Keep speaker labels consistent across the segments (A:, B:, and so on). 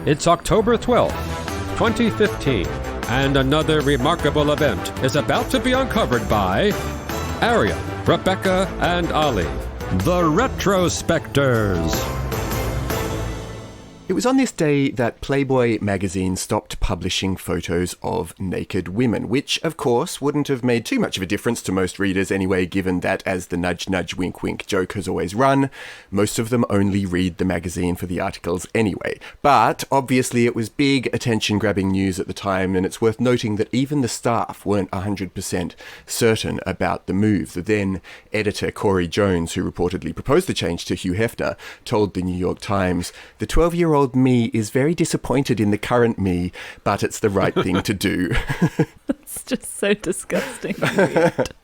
A: It's October 12th, 2015, and another remarkable event is about to be uncovered by Ariel, Rebecca, and Ali, the Retrospectors.
B: It was on this day that Playboy magazine stopped publishing photos of naked women, which, of course, wouldn't have made too much of a difference to most readers anyway, given that, as the nudge-nudge wink-wink joke has always run, most of them only read the magazine for the articles anyway. But, obviously, it was big, attention-grabbing news at the time, and it's worth noting that even the staff weren't 100% certain about the move. The then editor, Corey Jones, who reportedly proposed the change to Hugh Hefner, told the New York Times, "The 12-year-old me is very disappointed in the current me, but it's the right thing to do."
C: It's just so disgusting. Weird.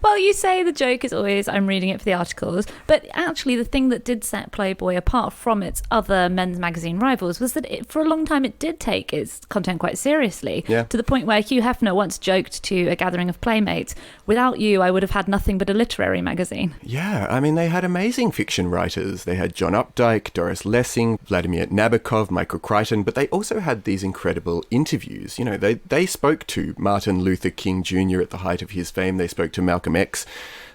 C: Well, you say the joke is always, I'm reading it for the articles, but actually the thing that did set Playboy apart from its other men's magazine rivals was that for a long time it did take its content quite seriously, to the point where Hugh Hefner once joked to a gathering of playmates, "Without you, I would have had nothing but a literary magazine." Yeah,
B: I mean, they had amazing fiction writers. They had John Updike, Doris Lessing, Vladimir Nabokov, Michael Crichton, but they also had these incredible interviews. You know, they spoke to Martin Luther King Jr. at the height of his fame. They spoke to Malcolm X.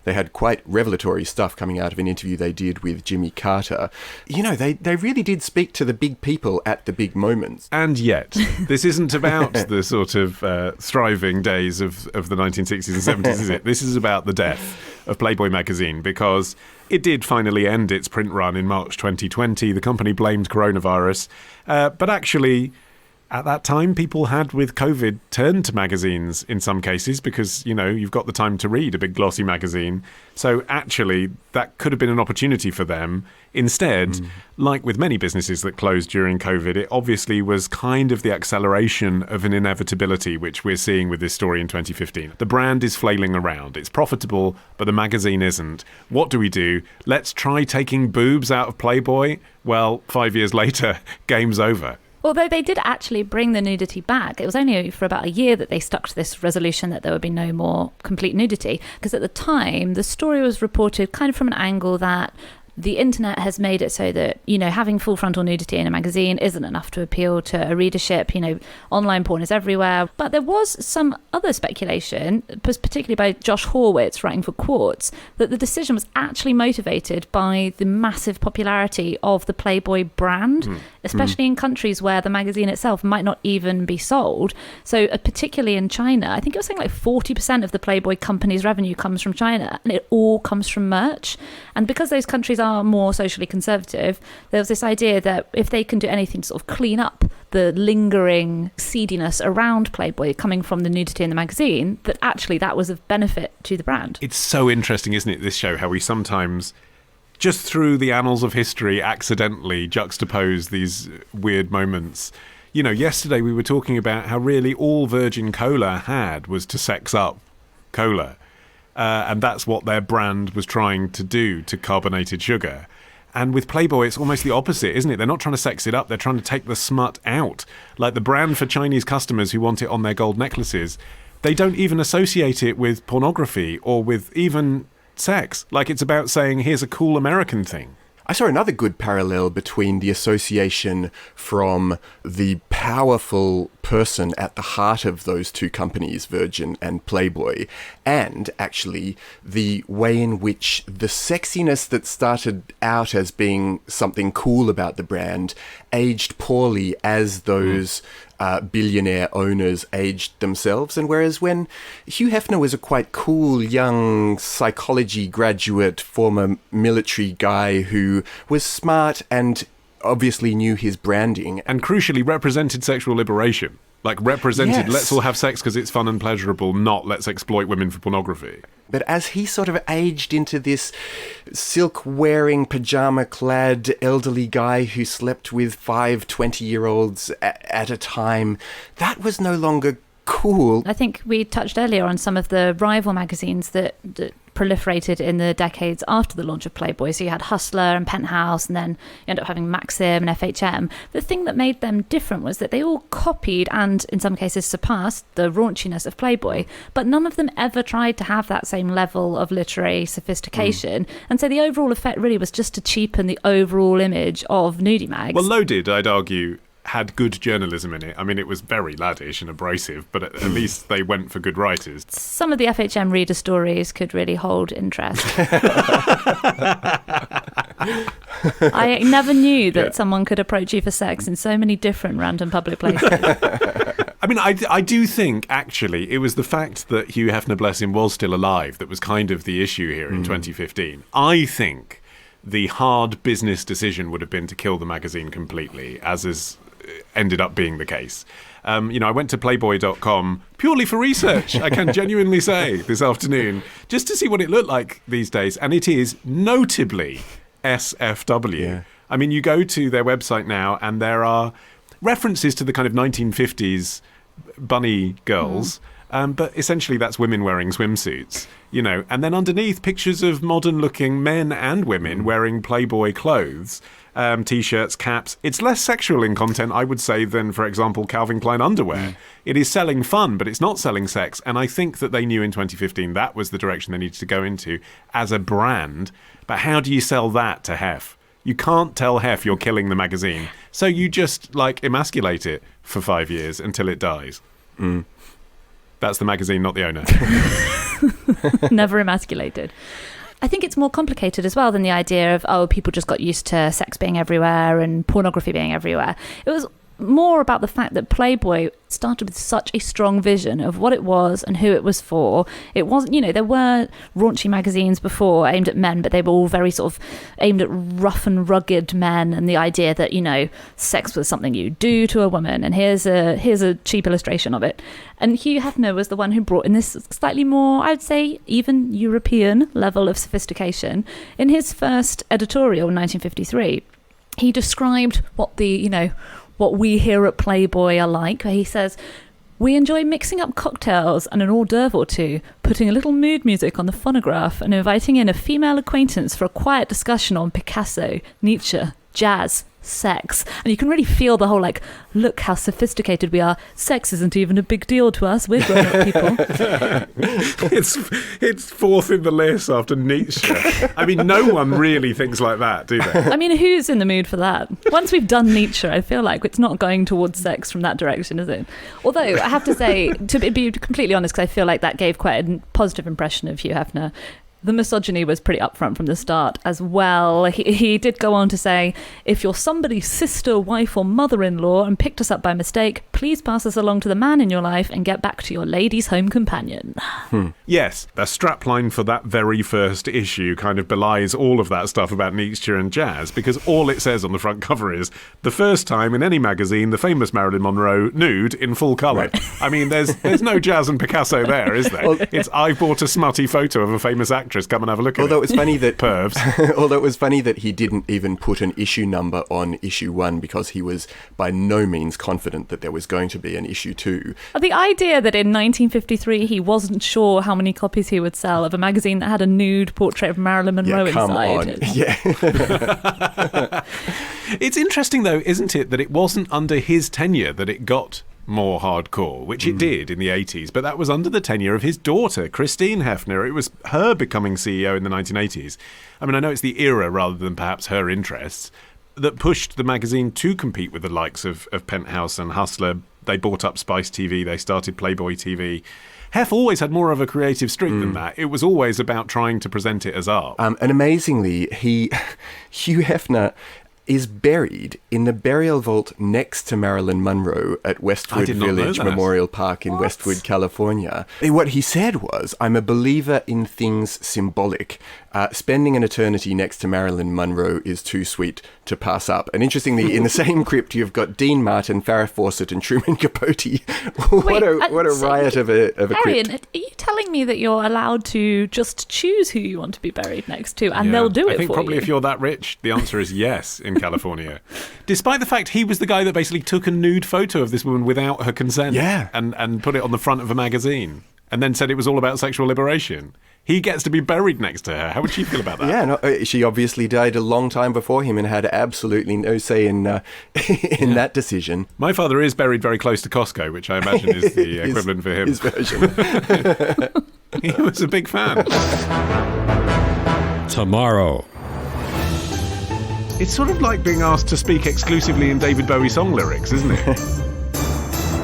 B: They had quite revelatory stuff coming out of an interview they did with Jimmy Carter. You know, they really did speak to the big people at the big moments.
D: And yet, this isn't about the sort of thriving days of the 1960s and 70s, is it? This is about the death of Playboy magazine, because it did finally end its print run in March 2020. The company blamed coronavirus. But actually, at that time, people had, with COVID, turned to magazines in some cases because, you know, you've got the time to read a big glossy magazine. So actually, that could have been an opportunity for them. Instead, like with many businesses that closed during COVID, it obviously was kind of the acceleration of an inevitability, which we're seeing with this story in 2015. The brand is flailing around. It's profitable, but the magazine isn't. What do? Let's try taking boobs out of Playboy? Well, 5 years later, game's over.
C: Although they did actually bring the nudity back. It was only for about a year that they stuck to this resolution that there would be no more complete nudity. Because at the time, the story was reported kind of from an angle that the internet has made it so that, you know, having full frontal nudity in a magazine isn't enough to appeal to a readership. You know, online porn is everywhere. But there was some other speculation, particularly by Josh Horwitz, writing for Quartz, that the decision was actually motivated by the massive popularity of the Playboy brand, especially in countries where the magazine itself might not even be sold. So particularly in China, I think it was saying like 40% of the Playboy company's revenue comes from China, and it all comes from merch. And because those countries are more socially conservative, there was this idea that if they can do anything to sort of clean up the lingering seediness around Playboy coming from the nudity in the magazine, that actually that was of benefit to the brand.
D: It's so interesting, isn't it, this show, how we sometimes, just through the annals of history, accidentally juxtapose these weird moments. You know, yesterday we were talking about how really all Virgin Cola had was to sex up cola. And that's what their brand was trying to do to carbonated sugar. And with Playboy, it's almost the opposite, isn't it? They're not trying to sex it up. They're trying to take the smut out. Like the brand for Chinese customers who want it on their gold necklaces, they don't even associate it with pornography or with even sex. Like it's about saying, here's a cool American thing.
B: I saw another good parallel between the association from the powerful person at the heart of those two companies, Virgin and Playboy, and actually the way in which the sexiness that started out as being something cool about the brand aged poorly as those billionaire owners aged themselves. And whereas when Hugh Hefner was a quite cool young psychology graduate, former military guy who was smart and obviously knew his branding.
D: And crucially represented sexual liberation. Like represented,
B: Yes.
D: Let's all have sex because it's fun and pleasurable, not let's exploit women for pornography.
B: But as he sort of aged into this silk-wearing, pyjama-clad elderly guy who slept with 5 20-year-olds at a time, that was no longer cool.
C: I think we touched earlier on some of the rival magazines that proliferated in the decades after the launch of Playboy. So you had Hustler and Penthouse, and then you end up having Maxim and FHM. The thing that made them different was that they all copied and in some cases surpassed the raunchiness of Playboy, but none of them ever tried to have that same level of literary sophistication. And so the overall effect really was just to cheapen the overall image of Nudie Mags.
D: Well, Loaded, I'd argue, had good journalism in it. I mean, it was very laddish and abrasive, but at least they went for good writers.
C: Some of the FHM reader stories could really hold interest. I never knew that someone could approach you for sex in so many different random public places.
D: I mean, I do think, actually, it was the fact that Hugh Hefner, bless him, was still alive that was kind of the issue here in 2015. I think the hard business decision would have been to kill the magazine completely, as has ended up being the case. I went to Playboy.com purely for research, I can genuinely say, this afternoon, just to see what it looked like these days. And it is notably SFW.
B: Yeah.
D: I mean, you go to their website now and there are references to the kind of 1950s bunny girls, but essentially that's women wearing swimsuits, and then underneath pictures of modern-looking men and women wearing Playboy clothes, T-shirts, caps. It's less sexual in content, I would say, than, for example, Calvin Klein underwear. It is selling fun, but it's not selling sex, and I think that they knew in 2015 that was the direction they needed to go into as a brand. But how do you sell that to Hef? You can't tell Hef you're killing the magazine, so you just, emasculate it for 5 years until it dies. That's the magazine, not the owner.
C: Never emasculated. I think it's more complicated as well than the idea of, people just got used to sex being everywhere and pornography being everywhere. It was more about the fact that Playboy started with such a strong vision of what it was and who it was for. It wasn't, there were raunchy magazines before aimed at men, but they were all very sort of aimed at rough and rugged men, and the idea that, sex was something you do to a woman, and here's a cheap illustration of it. And Hugh Hefner was the one who brought in this slightly more, I would say, even European level of sophistication. In his first editorial in 1953, he described what what we here at Playboy are like. He says, "We enjoy mixing up cocktails and an hors d'oeuvre or two, putting a little mood music on the phonograph and inviting in a female acquaintance for a quiet discussion on Picasso, Nietzsche, jazz, sex." And you can really feel the whole look how sophisticated we are. Sex isn't even a big deal to us. We're grown-up people.
D: It's fourth in the list after Nietzsche. I mean, no one really thinks like that, do they?
C: I mean, who's in the mood for that? Once we've done Nietzsche, I feel like it's not going towards sex from that direction, is it? Although, I have to say, to be completely honest, because I feel like that gave quite a positive impression of Hugh Hefner, the misogyny was pretty upfront from the start as well. He did go on to say, "If you're somebody's sister, wife or mother-in-law and picked us up by mistake, please pass us along to the man in your life and get back to your lady's home companion."
D: Yes, the strapline for that very first issue kind of belies all of that stuff about Nietzsche and jazz, because all it says on the front cover is, "The first time in any magazine, the famous Marilyn Monroe nude in full colour." Right. I mean, there's no jazz and Picasso there, is there? It's, "I've bought a smutty photo of a famous actress. Come and have a look at it."
B: Although it was funny that
D: pervs.
B: Although it was funny that he didn't even put an issue number on issue 1, because he was by no means confident that there was going to be an issue 2.
C: The idea that in 1953 he wasn't sure how many copies he would sell of a magazine that had a nude portrait of Marilyn Monroe inside.
B: Yeah.
D: It's interesting though, isn't it, that it wasn't under his tenure that it got more hardcore, which it did in the 80s, but that was under the tenure of his daughter, Christine Hefner. It was her becoming CEO in the 1980s. I mean, I know it's the era rather than perhaps her interests that pushed the magazine to compete with the likes of Penthouse and Hustler. They bought up Spice TV, they started Playboy TV. Hef always had more of a creative streak than that. It was always about trying to present it as art.
B: And amazingly, Hugh Hefner is buried in the burial vault next to Marilyn Monroe at Westwood Village Memorial Park in Westwood, California. What he said was, "I'm a believer in things symbolic. Spending an eternity next to Marilyn Monroe is too sweet to pass up." And interestingly, in the same crypt, you've got Dean Martin, Farrah Fawcett and Truman Capote. What a riot of a
C: Arian,
B: crypt.
C: are you telling me that you're allowed to just choose who you want to be buried next to, and they'll do it for you?
D: I think probably if you're that rich, the answer is yes in California. Despite the fact he was the guy that basically took a nude photo of this woman without her consent and put it on the front of a magazine and then said it was all about sexual liberation. He gets to be buried next to her. How would she feel about that?
B: Yeah, no, she obviously died a long time before him and had absolutely no say in that decision.
D: My father is buried very close to Costco, which I imagine is the equivalent for him.
B: His version.
D: He was a big fan.
A: Tomorrow.
D: It's sort of like being asked to speak exclusively in David Bowie song lyrics, isn't it?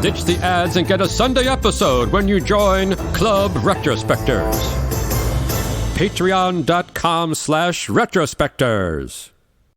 A: Ditch the ads and get a Sunday episode when you join Club Retrospectors. Patreon.com/Retrospectors.